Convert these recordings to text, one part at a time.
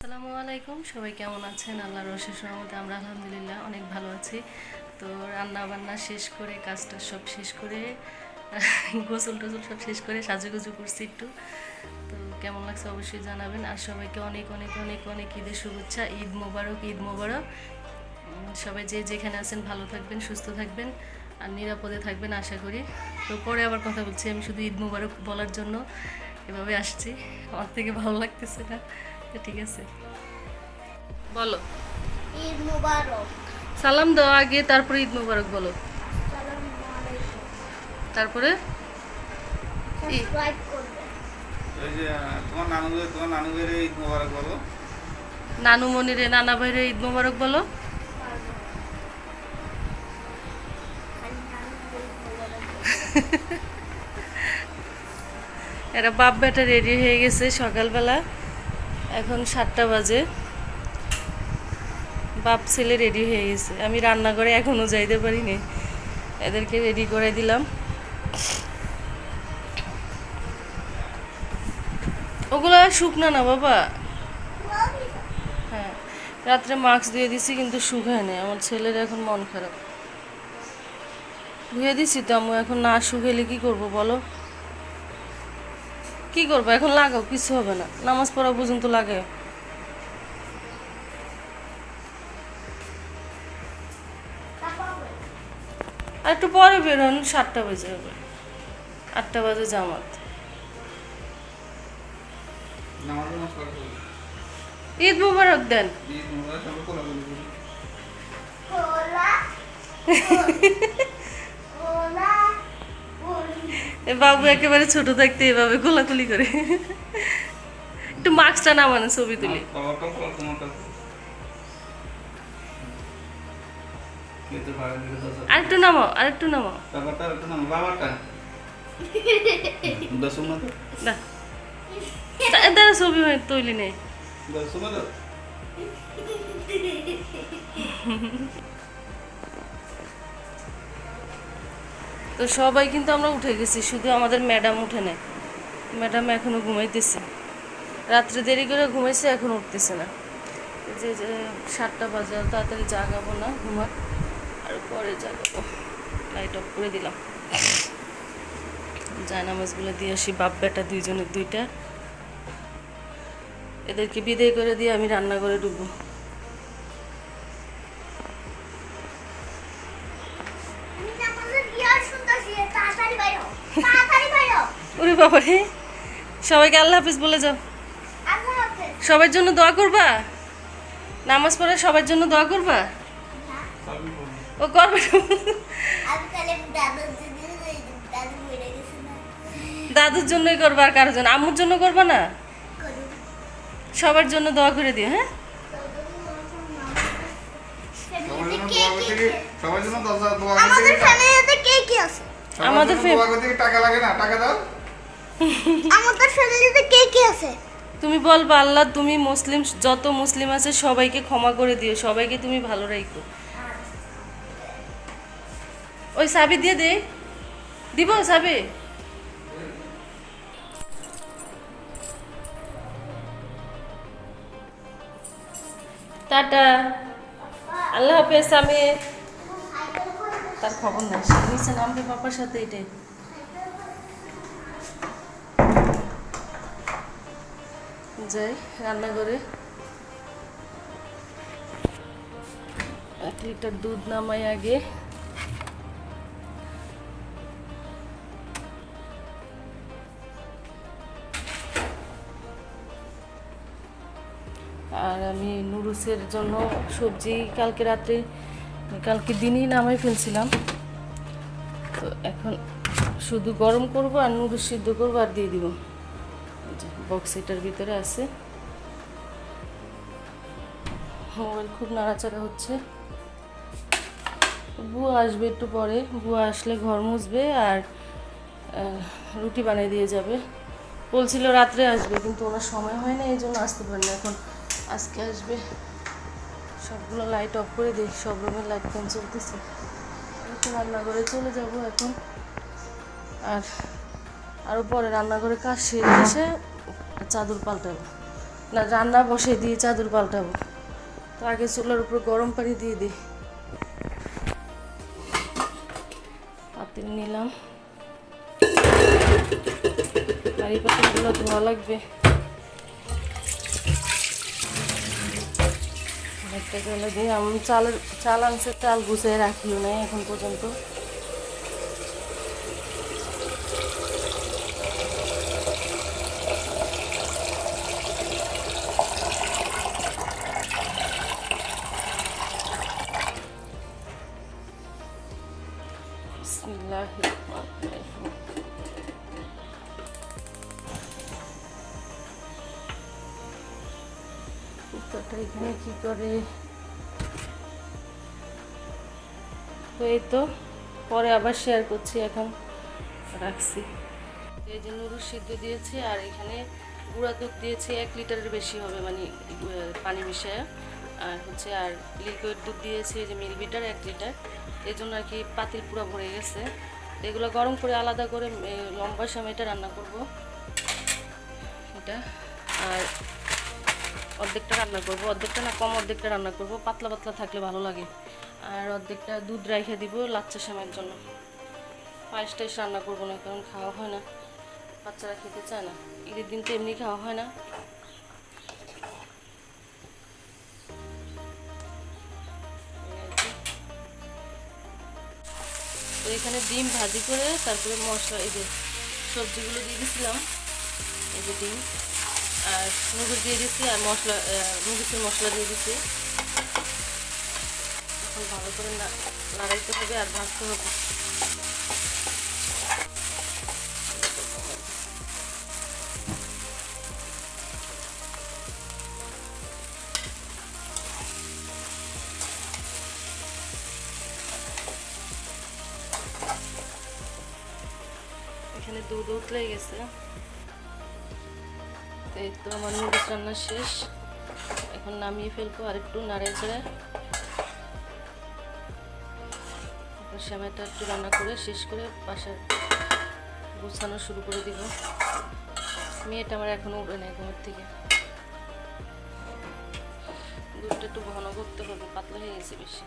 আসসালামু আলাইকুম, সবাই কেমন আছেন? আল্লাহর অশেষ রহমতে আমরা আলহামদুলিল্লাহ অনেক ভালো আছি। তো রান্না বান্না শেষ করে কাজটা সব শেষ করে গোসল টোসল সব শেষ করে সাজুগুজু করছি একটু। তো কেমন লাগছে অবশ্যই জানাবেন। আর সবাইকে অনেক অনেক অনেক অনেক ঈদের শুভেচ্ছা। ঈদ মোবারক, ঈদ মোবারক। সবাই যে যেখানে আছেন ভালো থাকবেন, সুস্থ থাকবেন আর নিরাপদে থাকবেন আশা করি। তো পরে আবার কথা বলছি, আমি শুধু ঈদ মোবারক বলার জন্য এভাবে আসছি। আমার থেকে ভালো লাগতেছে না, তো ঠিক আছে বলো। ঈদ মুবারক। সালাম দাও আগে, তারপরে ঈদ মোবারক বলো। আসসালামু আলাইকুম। তারপরে সাবস্ক্রাইব করবেন। এই যে তোমার নানুদের ঈদ মোবারক বলো। নানু মনিরে, নানা ভাইরে ঈদ মোবারক বলো। খালি নানুদের ঈদ মুবারক। এরা বাপ বেটা রেডি হয়ে গেছে সকালবেলা, এখন 7টা বাজে। বাপ ছেলে রেডি হয়ে গেছে, আমি রান্নাঘরে এখনও যাইতে পারিনি, এদেরকে রেডি করে দিলাম। ওগুলো শুকনা না বাবা। হ্যাঁ, রাত্রে মাস্ক দিয়ে দিছি কিন্তু শুকায় নেই। আমার ছেলের এখন মন খারাপ। ধুয়ে দিছি তো আম্মু, এখন না শুকাইলে কি করব বলো? কি করবো এখন? লাগাও, কিছু হবে না, নামাজ পড়া পর্যন্ত লাগাও। আর একটু পরে বেরোন, 7টা বাজে হবে, 8টা বাজে জামাত। নামাজে নমস্কার করো। ঈদ মুবারক দেন। ঈদ মোবারক সবাই কোলাকুলি করি। কোলা কোলা এ বাবু একেবারে ছোট থাকতে এভাবে গোলাগুলি করে। একটু মাস্কটা নামানো, ছবি তুলি। বাবারটা করো, তোমারটা করো। কেটে ভাড়া দিলে দাও। আরেকটু নামাও, আরেকটু নামাও। বাবারটা একটু নাও, বাবারটা দশম না তো দা দাঁড়া, ছবি তুলি নেই। দশম না তো তো সবাই কিন্তু আমরা উঠে গেছি, শুধু আমাদের ম্যাডাম উঠে নেই। ম্যাডাম এখনো ঘুমাইতেছে, রাত্রে দেরি করে ঘুমাইছে, এখন উঠতেছে না। এই যে 7টা বাজে, আর তাড়াতাড়ি জাগাবো না, ঘুমাক আর পরে জাগাবো। লাইট অফ করে দিলাম। জায়নামাজগুলো দিয়ে আসি, বাপ বেটা দুইজনের দুইটা। এদেরকে বিদায় করে দিয়ে আমি রান্নাঘরে ঢুকবো। আমি নামাজের ইয়ার শুনতাছি, তাড়াতাড়ি বাইরো, তাড়াতাড়ি বাইরো। ওরে বাবা রে, সবাইকে আল্লাহ হাফিজ বলে যাও। আল্লাহ হাফেজ। সবার জন্য দোয়া করবা, নামাজ পড়ে সবার জন্য দোয়া করবা। সবই বলো। ও করবে না। আমি কালে দাদুর জন্য দাদু বেড়ে গেছে না, দাদুর জন্যই করবা, আর কারোর জন্য? আম্মুর জন্য করবা না? করুন। সবার জন্য দোয়া করে দিও। হ্যাঁ, সবার জন্য দোয়া করতে আমাদের গিয়ে ফ্যামিলিতে কে কি আছে? আমাদের দোয়া করতে গিয়ে টাকা লাগে না, টাকা দাও। আমাদের ফ্যামিলিতে কে কি আছে? তুমি বলবা আল্লাহ তুমি মুসলিম, যত মুসলিম আছে সবাইকে ক্ষমা করে দিও, সবাইকে তুমি ভালো রাখো। ওই চাবি দিয়ে দে, দিব চাবি। টাটা, আল্লাহ হাফেজ। আমি তার খবর নাই, সে নিচে নামবে পাপার সাথে। এটাই যাই রান্নাঘরে, 1 লিটার দুধ নামাই আগে। আর আমি নুডলসের জন্য সবজি কালকে দিনই নামাই ফেলছিলাম। তো এখন শুধু গরম করব আর নুডলস সিদ্ধ করবো আর দিয়ে দিব। বক্স এটার ভিতরে আছে। মোবাইল খুব নাড়াচাড়া হচ্ছে। বুয়া আসবে একটু পরে, বুয়া আসলে ঘর মুছবে আর রুটি বানিয়ে দিয়ে যাবে। বলছিল রাত্রে আসবে, কিন্তু ওনার সময় হয় না, এই জন্য আসতে পারে না। এখন আজকে আসবে। সবগুলো লাইট অফ করে দিই, সব রুমের লাইট ফ্যান চলতেছে। একটু রান্নাঘরে চলে যাব এখন। আর আরও পরে রান্নাঘরে কাজ সেরে এসে চাদর পাল্টাবো। না, রান্না বসে দিয়ে চাদর পাল্টাবো, তো আগে চুলার উপর গরম পানি দিয়ে দিই। পাতিল নিলাম, আর এই পাতিলগুলো ধোয়া লাগবে। একটা জলে দিয়ে আমি চাল আনছে, চাল গুছিয়ে রাখিও নাই এখন পর্যন্ত। বিসমিল্লাহির রহমানির রহিম। কুত্তাটা এখানে কি করে? তো এই তো, পরে আবার শেয়ার করছি, এখন রাখছি। এই যে নুডলস সিদ্ধ দিয়েছি, আর এখানে গুঁড়া দুধ দিয়েছি 1 লিটারের বেশি হবে, মানে পানি মিশায়। আর হচ্ছে আর লিকুইড দুধ দিয়েছি এই যে মিলিলিটার 1 লিটার। এই জন্য আর কি পাতিল পুরো ভরে গেছে। এগুলো গরম করে আলাদা করে লম্বা সময় এটা রান্না করব, এটা। আর অর্ধেকটা রান্না করব, অর্ধেকটা না কম অর্ধেকটা রান্না করব, পাতলা পাতলা থাকলে ভালো লাগে। আর অর্ধেকটা দুধ রেখে দিব লাচ্চা সময়ের জন্য। পায়েস টাইস রান্না করবো না, কারণ খাওয়া হয় না, বাচ্চারা খেতে চায় না। ঈদের দিন তো এমনি খাওয়া হয় না। তো এখানে ডিম ভাজি করে তারপরে মশলা, এই যে সবজিগুলো দিয়ে দিয়েছিলাম, এই যে ডিম আর নুডলস দিয়ে দিচ্ছি, আর মশলা নুডলসের মশলা দিয়ে দিচ্ছি। এখন ভালো করে নাড়াইতে হবে আর ভাজতে হবে। এখানে দুধ উতলে গেছে। এই তো আমার নুডলস রান্না শেষ, এখন নামিয়ে ফেলবো। আর একটু নাড়ে চেড়ে সেমাইটা একটু রান্না করে শেষ করে পাশে গুছানো শুরু করে দিব। মেয়েটা আমার এখনো উঠে নেই ঘুমের থেকে। দুধটা একটু ঘন করতে হবে, পাতলা হয়ে গেছে বেশি।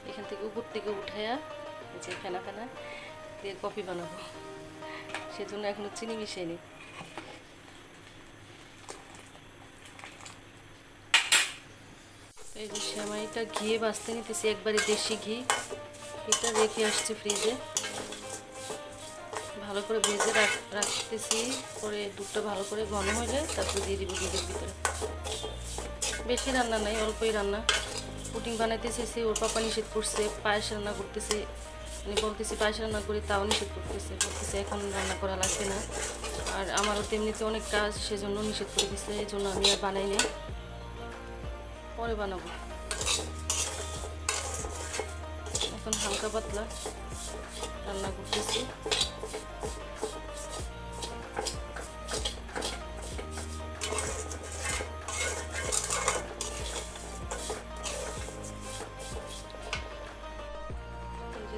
এখান থেকে উপর থেকে উঠাইয়া যে ফেনা ফেনা দিয়ে কফি বানাবো, সেজন্য এখনো চিনি মিশাইনি। এই যে সেমাইটা ঘিয়ে বাঁচতে নিতেছি, একবারে দেশি ঘি, এটা রেখে আসছি ফ্রিজে, ভালো করে ভেজে রাখতেছি। পরে দুধটা ভালো করে ঘন হলে তারপর দিয়ে দিব দুধের ভিতরে। বেশি রান্না নাই, অল্পই রান্না। পুডিং বানাইতে চেয়েছি, ওর পাপা নিষেধ করছে। পায়েস রান্না করতেছি, মানে বলতেছি পায়েস রান্না করি, তাও নিষেধ করতেছে, বলতেছে এখন রান্না করা লাগবে না। আর আমারও তেমনিতে অনেক কাজ, সেজন্য নিষেধ করে দিচ্ছে, এই জন্য আমি আর বানাই না, পরে বানাবো। এখন হালকা পাতলা রান্না করতেছি।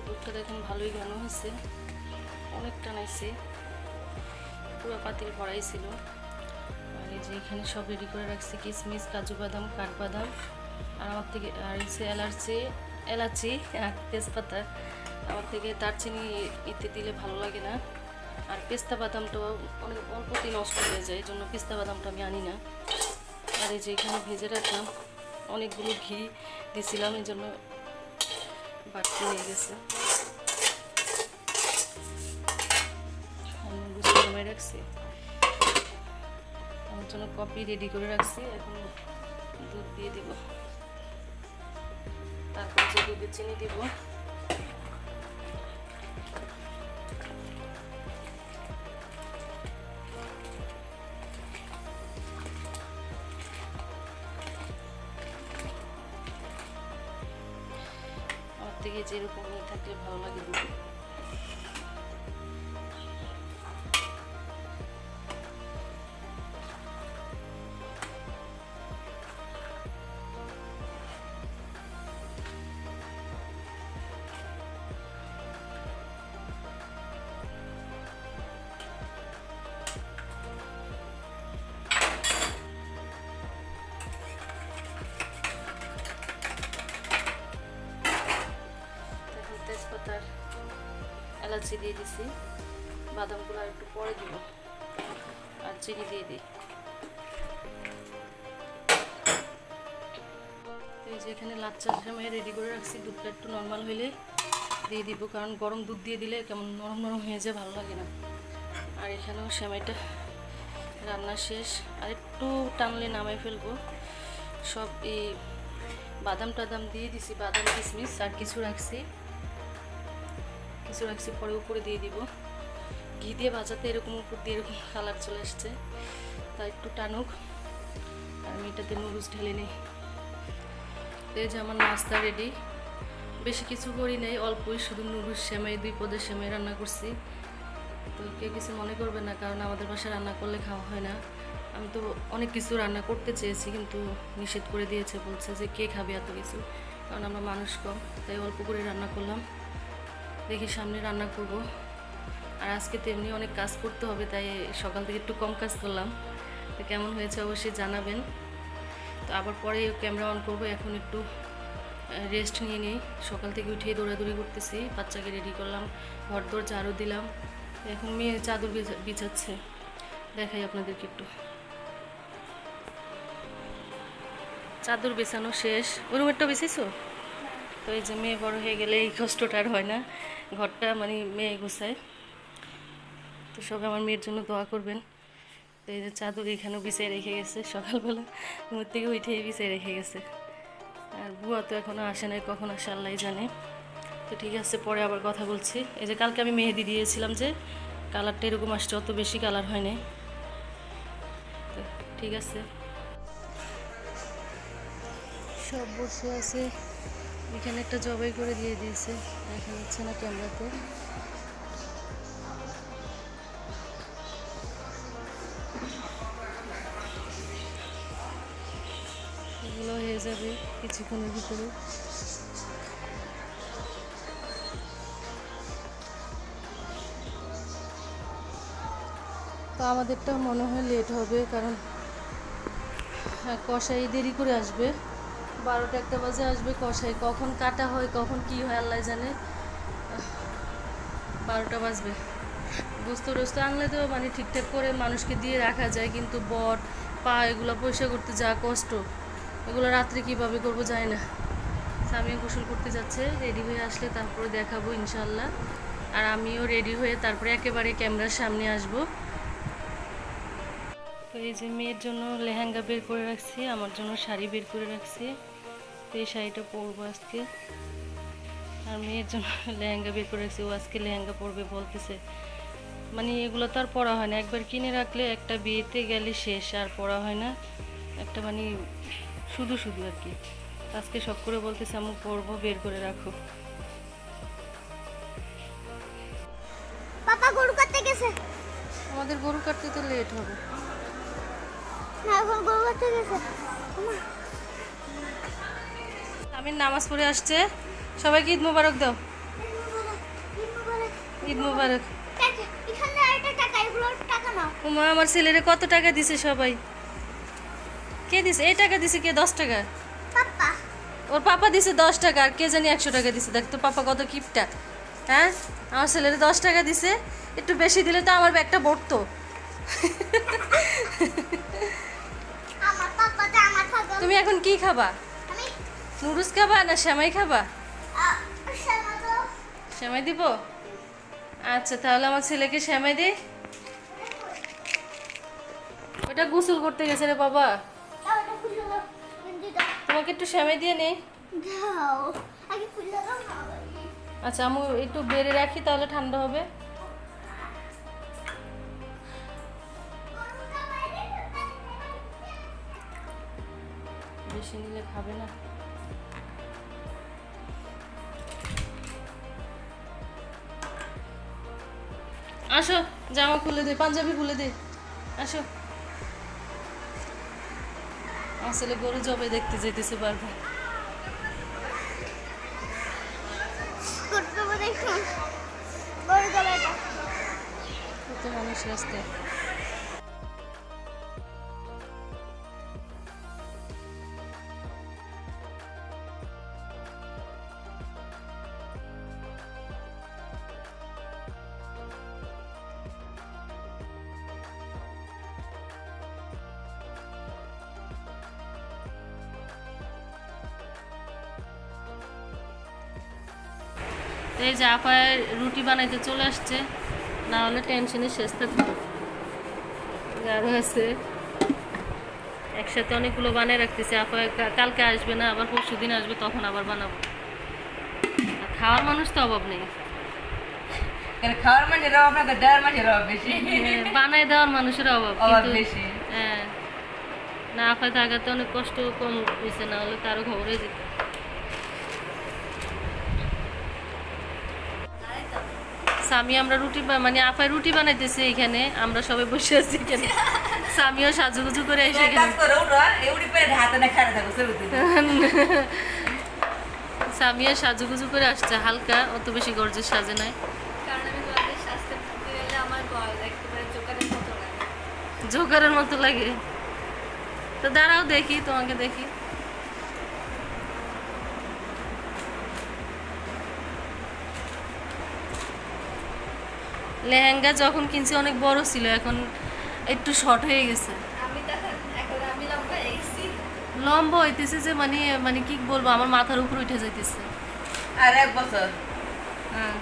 দুধটা দেখুন ভালোই ঘন হয়েছে, অনেকটা নাইছে, পুরো পাতিল ভরাই ছিল। আর এই যে এখানে সব রেডি করে রাখছি, কিশমিশ, কাজু বাদাম, কাঠবাদাম, আর আমার থেকে আর হচ্ছে এলাচি আর তেজপাতা। আমার থেকে দারচিনি ইতে দিলে ভালো লাগে না। আর পেস্তা বাদামটাও অনেক অল্পতেই নষ্ট হয়ে যায়, এই জন্য পেস্তা বাদামটা আমি আনি না। আর এই যে এখানে ভেজে রাখলাম, অনেকগুলো ঘি দিয়েছিলাম, এই জন্য বাড়তি হয়ে গেছে। আমি রাখছি, আমার জন্য কফি রেডি করে রাখছি, এখন দুধ দিয়ে দিব, তারপর যে দুধে চিনি দিব। আমার থেকে যেরকম থাকলে ভালো লাগে দুধ। কুচি দিয়ে দিছি, বাদামগুলো আর একটু পরে দিব, আর চিনি দিয়ে দিই। এই যে এখানে লাল চা সেমাই রেডি করে রাখছি, দুধটা একটু নর্মাল হইলে দিয়ে দিব, কারণ গরম দুধ দিয়ে দিলে কেমন নরম নরম হয়ে যায়, ভালো লাগে না। আর এখানেও সেমাইটা রান্না শেষ, আর একটু টানলে নামাই ফেলবো। সব এই বাদাম টাদাম দিয়ে দিছি, বাদাম কিশমিশ আর কিছু রাখছি পরে উপরে দিয়ে দিব। ঘি দিয়ে ভাজাতে এরকম উপর দিয়ে এরকম কালার চলে আসছে, তা একটু টানুক। আর আমি এটাতে নুডলস ঢেলে নিই। এই যে আমার নাস্তা রেডি, বেশি কিছু করি নাই, অল্পই, শুধু নুডলস সেমাই, 2 পদের সেমাই রান্না করছি। তো কেউ কিছু মনে করবে না, কারণ আমাদের বাসায় রান্না করলে খাওয়া হয় না। আমি তো অনেক কিছু রান্না করতে চেয়েছি, কিন্তু নিষেধ করে দিয়েছে, বলছে যে কে খাবে এত কিছু, কারণ আমরা মানুষ কম, তাই অল্প করে রান্না করলাম। দেখি সামনে রান্না করব। আর আজকে তেমনি অনেক কাজ করতে হবে, তাই সকাল থেকে একটু কম কাজ করলাম। তো কেমন হয়েছে অবশ্যই জানাবেন। তো আবার পরে ক্যামেরা অন করবো, এখন একটু রেস্ট নিয়ে নিই। সকাল থেকে উঠিয়ে দৌড়াদৌড়ি করতেছি, বাচ্চাকে রেডি করলাম, ঘর দোর ঝাড়ু দিলাম, এখন মেয়ে চাদর বিছাচ্ছে, দেখাই আপনাদেরকে একটু। চাদর বিছানো শেষ, ওই রুমেরটা বিছিয়েছো? তো এই যে মেয়ে বড় হয়ে গেলে এই কষ্টটা আর হয় না, ঘরটা মানে মেয়ে গোছায়। তো সবাই আমার মেয়ের জন্য দোয়া করবেন। তো এই যে চাদর এখানেও বিছিয়ে রেখে গেছে, সকালবেলা ঘুমের থেকে উঠেই বিছিয়ে রেখে গেছে। আর বুয়া তো এখনও আসে নাই, কখন আসে আল্লাহ জানে। তো ঠিক আছে, পরে আবার কথা বলছি। এই যে কালকে আমি মেহেদি দিয়েছিলাম, যে কালারটা এরকম আসছে, অত বেশি কালার হয় নাই। তো ঠিক আছে, সব বসে আছে। এখানে একটা জবাই করে দিয়ে দিয়েছে, দেখা যাচ্ছে না ক্যামেরাতে। এগুলো হয়ে যাবে কিছুক্ষণের ভিতরে। তো আমাদেরটা মনে হয় লেট হবে, কারণ কষাই দেরি করে আসবে, 12টা-1টা বাজে আসবে কষাই। কখন কাটা হয়, কখন কি হয় আল্লাহ জানে, 12টা বাজবে। গোস্ত টোস্ত আনলে তো মানে ঠিকঠাক করে মানুষকে দিয়ে রাখা যায়, কিন্তু বট পা এগুলো পরিষ্কার করতে যা কষ্ট, এগুলো রাত্রে কীভাবে করবো যায় না। আমিও গোসল করতে যাচ্ছে, রেডি হয়ে আসলে তারপরে দেখাবো ইনশাল্লাহ। আর আমিও রেডি হয়ে তারপরে একেবারে ক্যামেরার সামনে আসবো। তো এই যে মেয়ের জন্য লেহেঙ্গা বের করে রাখছি, আমার জন্য শাড়ি বের করে রাখছি। তো এই শাড়িটা পরবো আজকে, আর মেয়ের জন্য লেহেঙ্গা বের করে রাখছি, ও আজকে লেহেঙ্গা পরবে বলতেছে। মানে এগুলো তো আর পরা হয় না, একবার কিনে রাখলে একটা বিয়েতে গেলে শেষ, আর পরা হয় না, একটা মানে শুধু শুধু আর কি। আজকে শখ করে বলতেছে আমি পরবো, বের করে রাখো। পাপা গরু কাটতে গেছে। আমাদের গরু কাটতে তো লেট হবে। না, এখন গরু কাটতে গেছে। আমি নামাজ পড়ে আসছে, সবাইকে ঈদ মোবারক দাও। ঈদ মোবারক। এখানে আরেকটা টাকা, এগুলো টাকা নাও। উমা, আমার ছেলেরে কত টাকা দিছে সবাই? কে দিছে এই টাকা? দিছে কে? 10 টাকা। পাপা ওর পাপা দিছে 10 টাকা, আর কে জানি 100 টাকা দিছে। দেখ তোর পাপা কত কিপটা। হ্যাঁ, আমার ছেলেরে 10 টাকা দিছে, একটু বেশি দিলে তো আমার ব্যাগটা ভরতো। আমার পাপাটা আমার পাপা। তুমি এখন কি খাবা? আমি নুডলস খাবা না সেমাই খাবা? শ্যামা দাও। সেমাই দিব? আচ্ছা, তাহলে আমার ছেলেকে সেমাই দে। ওটা গোসল করতে গেছে রে বাবা, দাও, এটা খুলে দাও। গেঞ্জি দাও। তোমাকে একটু সেমাই দিয়ে নে। দাও, আগে খুলে দাও না। আচ্ছা, আমি একটু বেড়ে রাখি, তাহলে ঠান্ডা হবে। বেশি নিলে খাবে না। আসো, জামা খুলে দে, পাঞ্জাবি খুলে দে, আসো। আসলে গরু জবাই দেখতে যেতেছে বারবার। করতে দেখুন গরু গলাটা। কত মানুষ রাস্তায়। এই যে আপায় রুটি বানাইতে চলে আসছে, না হলে টেনশনে শেষ থাকতো। আরও আছে, একসাথে অনেকগুলো বানিয়ে রাখতেছে। আপায় কালকে আসবে না, আবার পরশু দিন আসবে, তখন আবার বানাবো। আর খাওয়ার মানুষ তো অভাব নেই, খাওয়ার মানুষের অভাব না, দেওয়ার মানুষের অভাব বেশি। বানাই দেওয়ার মানুষের অভাব অভাব কিন্তু বেশি। হ্যাঁ, না আপায় থাকাতে অনেক কষ্ট কম হয়েছে, না হলে তারও খবর হয়ে যেত। স্বামী আমরা মানে আপায় রুটি বানাইতেছে এখানে, আমরা সবাই বসে আছি এখানে। স্বামীও সাজুগুজু করে এসে এখানে। স্বামীও সাজুগুজু করে আসছে হালকা, অত বেশি গর্জের সাজে নাই। কারণ আমি গল্পের শাস্তি করতে গেলে আমার গল একেবারে জোকারের মতো লাগে। জোকারের মতো লাগে। তো দাঁড়াও দেখি, তোমাকে দেখি। লেহেঙ্গা যখন কিনছি অনেক বড় ছিল, এখন একটু শর্ট হয়ে গেছে। আমি তখন এখন আমি লম্বা হয়ে গেছি। লম্বা হইতেছে যে মানে মানে কি বলবো, আমার মাথার উপর উঠে যাইতেছে। আর 1 বছর হ্যাঁ,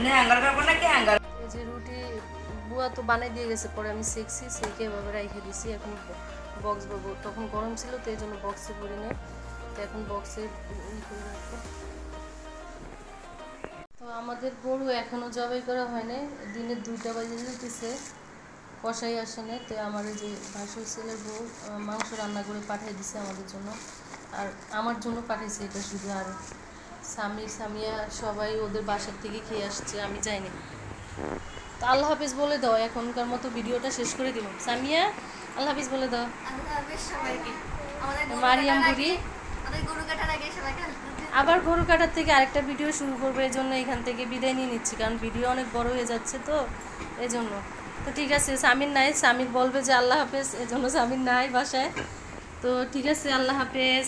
হ্যাঙ্গার করবো না কি হ্যাঙ্গার? এই যে রুটি বুয়া তো বানাই দিয়ে গেছে, পরে আমি শিখছি, শিখে এভাবে রেখে দিছি। এখন বক্স বাবু তখন গরম ছিল, তো এই জন্য বক্সে ভরি নেই, তো এখন বক্সে তো আমাদের গরু এখনো জবাই করা হয়নি, দিনে 2টা বাজে যেতেছে, কষাই আসে না। তো আমার এই যে ভাসুর ছেলের বউ মাংস রান্না করে পাঠিয়ে দিছে আমাদের জন্য, আর আমার জন্য পাঠিয়েছে এটা শুধু। আর সামিয়া সবাই ওদের বাসার থেকে খেয়ে আসছে, আমি যাইনি। তো আল্লাহ হাফিজ বলে দাও, এখনকার মতো ভিডিওটা শেষ করে দিব। সামিয়া আল্লাহ হাফিজ বলে দাও। আল্লাহ হাফেজ সবাইকে। আমাদের মারিয়াম বুড়ি গরু কাটার আগে সবাইকে আল্লাহ হাফেজ। আবার গরু কাটার থেকে আরেকটা ভিডিও শুরু করবো, এই জন্য এখান থেকে বিদায় নিয়ে নিচ্ছি, কারণ ভিডিও অনেক বড় হয়ে যাচ্ছে, তো এই জন্য। তো ঠিক আছে, সামির নাই, সামির বলবে যে আল্লাহ হাফেজ, এই জন্য সামির নাই বাসায়। তো ঠিক আছে, আল্লাহ হাফেজ।